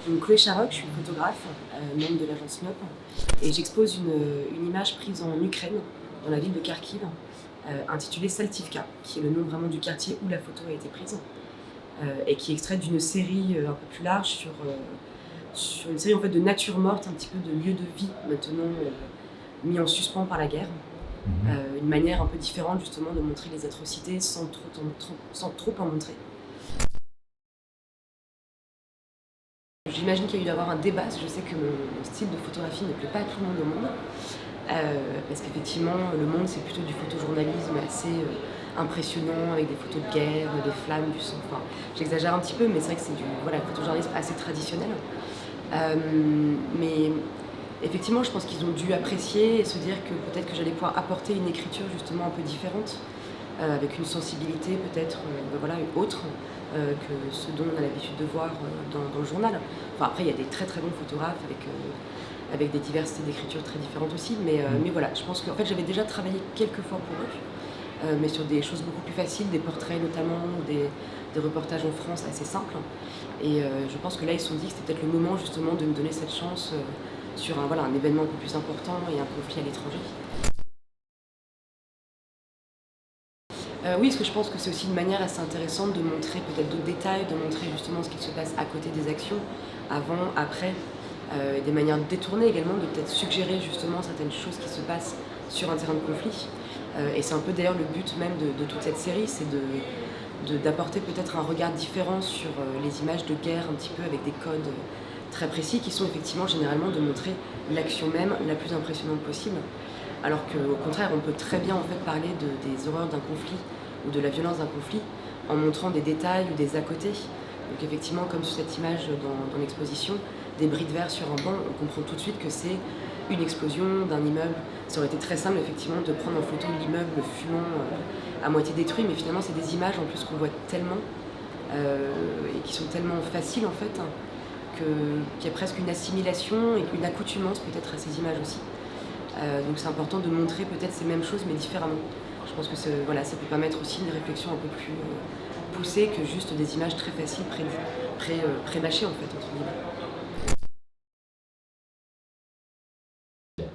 Donc Chloé Charoc, je suis photographe, membre de l'agence NOP, et j'expose une image prise en Ukraine, dans la ville de Kharkiv, intitulée Saltivka, qui est le nom vraiment du quartier où la photo a été prise, et qui est extraite d'une série un peu plus large sur une série en fait, de nature morte, un petit peu de lieux de vie maintenant mis en suspens par la guerre. Une manière un peu différente justement de montrer les atrocités sans trop en montrer. J'imagine qu'il y a eu d'avoir un débat, parce que je sais que mon style de photographie ne plaît pas à tout le monde au monde. Parce qu'effectivement, le monde, c'est plutôt du photojournalisme assez impressionnant, avec des photos de guerre, des flammes, du sang. Enfin, j'exagère un petit peu, mais c'est vrai que c'est du photojournalisme assez traditionnel. Mais effectivement, je pense qu'ils ont dû apprécier et se dire que peut-être que j'allais pouvoir apporter une écriture justement un peu différente, avec une sensibilité peut-être autre que ce dont on a l'habitude de voir dans le journal. Enfin, après, il y a des très très bons photographes avec des diversités d'écriture très différentes aussi, mais voilà, je pense qu'en fait j'avais déjà travaillé quelques fois pour eux, mais sur des choses beaucoup plus faciles, des portraits notamment, ou des reportages en France assez simples. Et je pense que là ils se sont dit que c'était peut-être le moment justement de me donner cette chance sur un événement un peu plus important et un conflit à l'étranger. Oui, parce que je pense que c'est aussi une manière assez intéressante de montrer peut-être d'autres détails, de montrer justement ce qui se passe à côté des actions, avant, après, des manières détournées également, de peut-être suggérer justement certaines choses qui se passent sur un terrain de conflit. Et c'est un peu d'ailleurs le but même de toute cette série, c'est d'apporter peut-être un regard différent sur les images de guerre, un petit peu avec des codes très précis, qui sont effectivement généralement de montrer l'action même la plus impressionnante possible. Alors qu'au contraire, on peut très bien en fait parler des horreurs d'un conflit ou de la violence d'un conflit en montrant des détails ou des à-côtés. Donc effectivement, comme sur cette image dans l'exposition, des bris de verre sur un banc, on comprend tout de suite que c'est une explosion d'un immeuble. Ça aurait été très simple effectivement de prendre en photo l'immeuble fumant à moitié détruit, mais finalement c'est des images en plus qu'on voit tellement et qui sont tellement faciles en fait, qu'il y a presque une assimilation et une accoutumance peut-être à ces images aussi. Donc c'est important de montrer peut-être ces mêmes choses mais différemment. Je pense que ça peut permettre aussi une réflexion un peu plus poussée que juste des images très faciles pré-mâchées en fait, entre guillemets.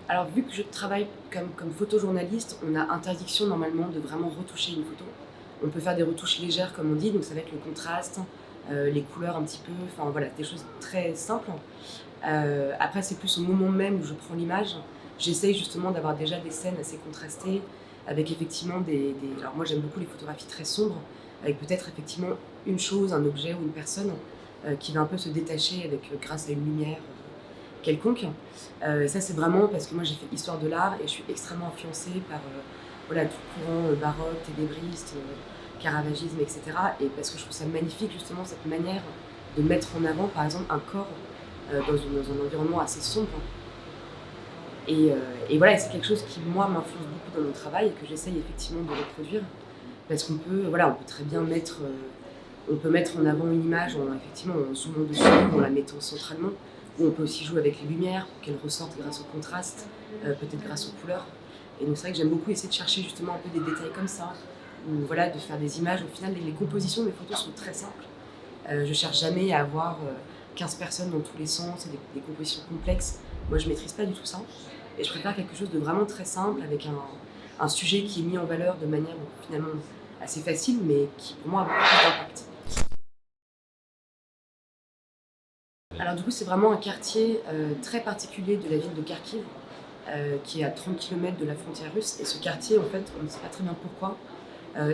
Alors vu que je travaille comme photojournaliste, on a interdiction normalement de vraiment retoucher une photo. On peut faire des retouches légères comme on dit, donc ça va être le contraste, les couleurs un petit peu, enfin voilà, des choses très simples. Après c'est plus au moment même où je prends l'image, j'essaye justement d'avoir déjà des scènes assez contrastées, avec effectivement Alors moi j'aime beaucoup les photographies très sombres, avec peut-être effectivement une chose, un objet ou une personne qui va un peu se détacher grâce à une lumière quelconque. Ça, c'est vraiment parce que moi, j'ai fait histoire de l'art et je suis extrêmement influencée par tout le courant baroque, ténébriste, caravagisme, etc. Et parce que je trouve ça magnifique, justement, cette manière de mettre en avant, par exemple, un corps dans un environnement assez sombre. Et voilà, c'est quelque chose qui, moi, m'influence beaucoup dans mon travail et que j'essaye effectivement de reproduire. Parce qu'on peut, on peut très bien on peut mettre en avant une image effectivement en zoomant dessus, en la mettant centralement, ou on peut aussi jouer avec les lumières pour qu'elles ressortent grâce au contraste, peut-être grâce aux couleurs. Et donc c'est vrai que j'aime beaucoup essayer de chercher justement un peu des détails comme ça, ou de faire des images. Au final, les compositions de mes photos sont très simples. Je cherche jamais à avoir 15 personnes dans tous les sens et des compositions complexes. Moi, je maîtrise pas du tout ça. Et je préfère quelque chose de vraiment très simple, avec un sujet qui est mis en valeur de manière finalement assez facile, mais qui pour moi a beaucoup plus d'impact. Alors du coup, c'est vraiment un quartier très particulier de la ville de Kharkiv, qui est à 30 km de la frontière russe. Et ce quartier, en fait, on ne sait pas très bien pourquoi,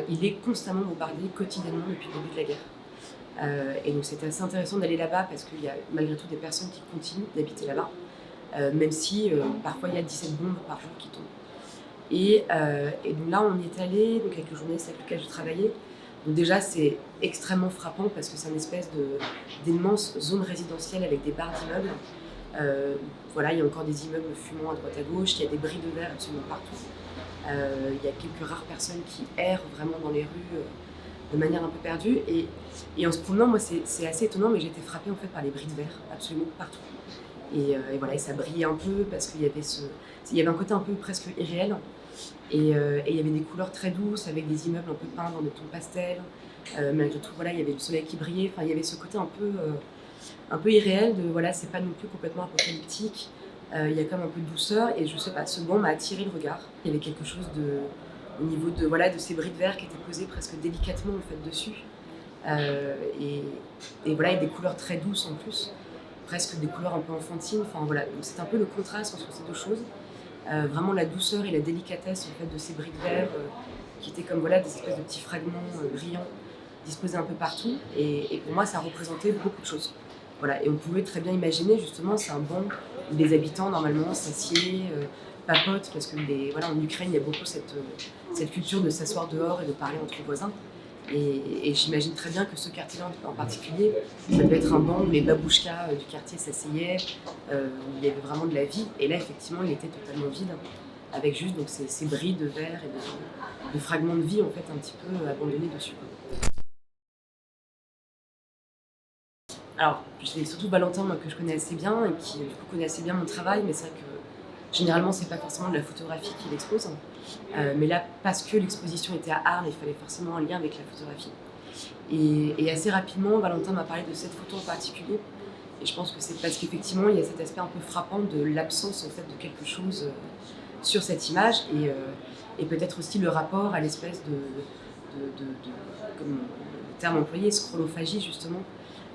il est constamment bombardé quotidiennement depuis le début de la guerre. Et donc c'était assez intéressant d'aller là-bas parce qu'il y a malgré tout des personnes qui continuent d'habiter là-bas, même si parfois il y a 17 bombes par jour qui tombent. Et donc là, on y est allé donc avec le journaliste avec lequel je travaillais. Donc déjà, c'est extrêmement frappant parce que c'est une espèce d'immense zone résidentielle avec des barres d'immeubles. Il y a encore des immeubles fumants à droite à gauche, il y a des bris de verre absolument partout. Il y a quelques rares personnes qui errent vraiment dans les rues de manière un peu perdue. Et en se promenant, moi, c'est assez étonnant, mais j'ai été frappée en fait par les bris de verre absolument partout. Et ça brillait un peu parce qu'il y avait un côté un peu presque irréel. Et il y avait des couleurs très douces avec des immeubles un peu peints dans des tons pastels. Malgré tout, il y avait le soleil qui brillait. Enfin, il y avait ce côté un peu un peu irréel, de voilà, c'est pas non plus complètement apocalyptique. Il y a quand même un peu de douceur et je sais pas, ce banc m'a attiré le regard. Il y avait quelque chose au niveau de, voilà, de ces bris de verre qui étaient posés presque délicatement en fait dessus. Euh, et, et voilà, et des couleurs très douces en plus, presque des couleurs un peu enfantines. Enfin voilà, donc c'est un peu le contraste entre ces deux choses. Vraiment la douceur et la délicatesse en fait de ces bris de verre qui étaient comme voilà des espèces de petits fragments brillants disposés un peu partout. Et pour moi, ça représentait beaucoup de choses. Voilà, et on pouvait très bien imaginer justement, c'est un banc où les habitants normalement s'assiedent, papotent, parce que voilà, en Ukraine, il y a beaucoup cette culture de s'asseoir dehors et de parler entre voisins. Et j'imagine très bien que ce quartier-là en particulier, ça devait être un banc où les babouchkas du quartier s'asseyaient, où il y avait vraiment de la vie. Et là, effectivement, il était totalement vide, avec juste donc, ces bris de verre et de fragments de vie en fait un petit peu abandonnés dessus. Alors, j'ai surtout Valentin, moi, que je connais assez bien et qui du coup, connaît assez bien mon travail, mais c'est vrai que généralement, c'est pas forcément de la photographie qu'il expose. Mais là, parce que l'exposition était à Arles, il fallait forcément un lien avec la photographie. Et assez rapidement, Valentin m'a parlé de cette photo en particulier. Et je pense que c'est parce qu'effectivement, il y a cet aspect un peu frappant de l'absence en fait, de quelque chose sur cette image et peut-être aussi le rapport à l'espèce comme le terme employé, scrolophagie justement,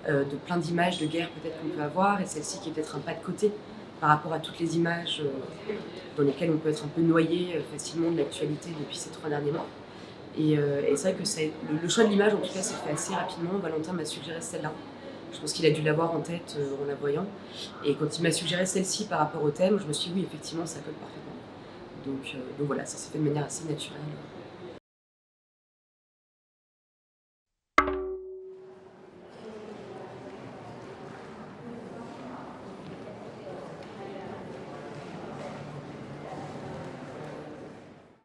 de plein d'images de guerre peut-être qu'on peut avoir et celle-ci qui est peut-être un pas de côté par rapport à toutes les images dans lesquelles on peut être un peu noyé facilement de l'actualité depuis ces 3 derniers mois. Et c'est vrai que le choix de l'image, en tout cas, s'est fait assez rapidement. Valentin m'a suggéré celle-là. Je pense qu'il a dû l'avoir en tête en la voyant. Et quand il m'a suggéré celle-ci par rapport au thème, je me suis dit oui, effectivement, ça colle parfaitement. Donc voilà, ça s'est fait de manière assez naturelle.